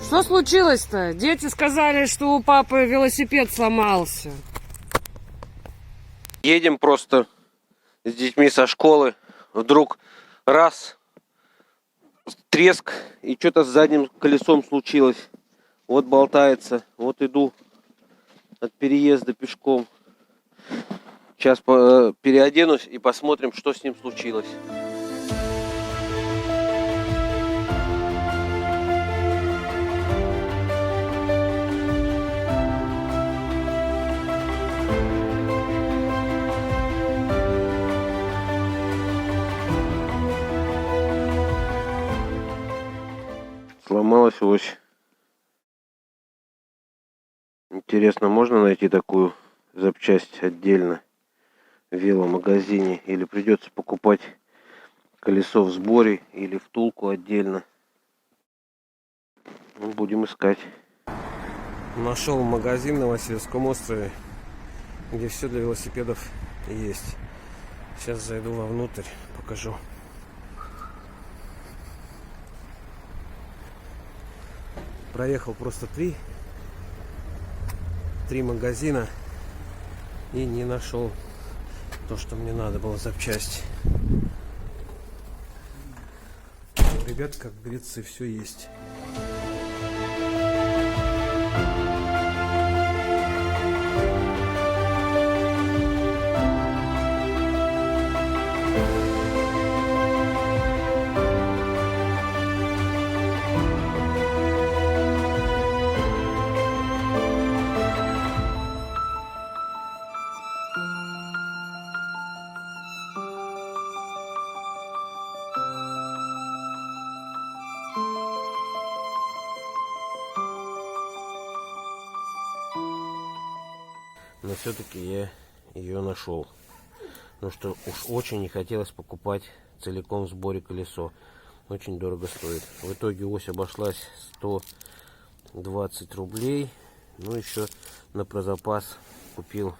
Что случилось-то? Дети сказали, что у папы велосипед сломался. Едем просто с детьми со школы. Вдруг раз, треск, и что-то с задним колесом случилось. Вот болтается. Вот иду от переезда пешком. Сейчас переоденусь и посмотрим, что с ним случилось. Сломалась ось. Интересно, можно найти такую запчасть отдельно в веломагазине? Или придется покупать колесо в сборе или втулку отдельно? Ну, будем искать. Нашел магазин на Васильевском острове, где все для велосипедов есть. Сейчас зайду вовнутрь, покажу. Проехал просто три магазина и не нашел то, что мне надо было, запчасть. Ребят, как говорится, все есть. Но все-таки я ее нашел. Потому что уж очень не хотелось покупать целиком в сборе колесо. Очень дорого стоит. В итоге ось обошлась 120 рублей. Ну, еще на прозапас купил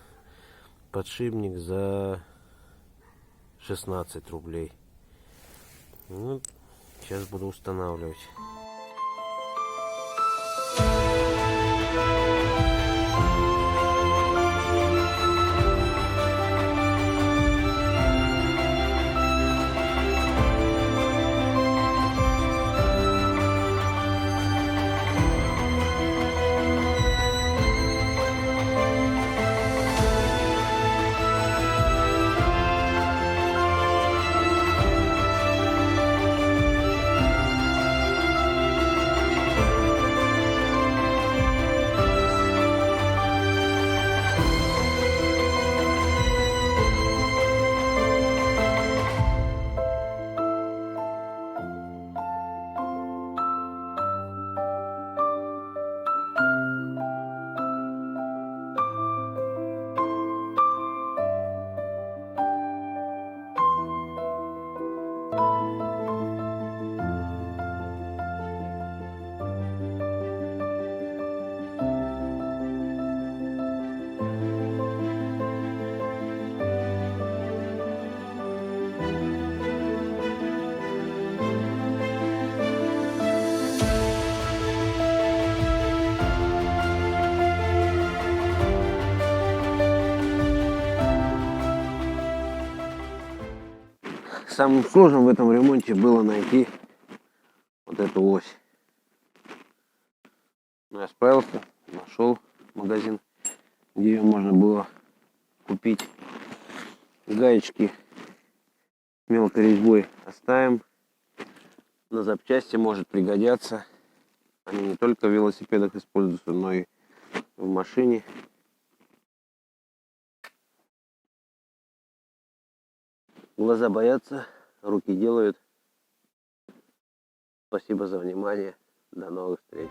подшипник за 16 рублей. Ну, сейчас буду устанавливать. Самым сложным в этом ремонте было найти вот эту ось. Но я справился, нашел магазин, где ее можно было купить. Гаечки мелкой резьбой оставим. На запчасти может пригодятся. Они не только в велосипедах используются, но и в машине. Глаза боятся, руки делают. Спасибо за внимание. До новых встреч.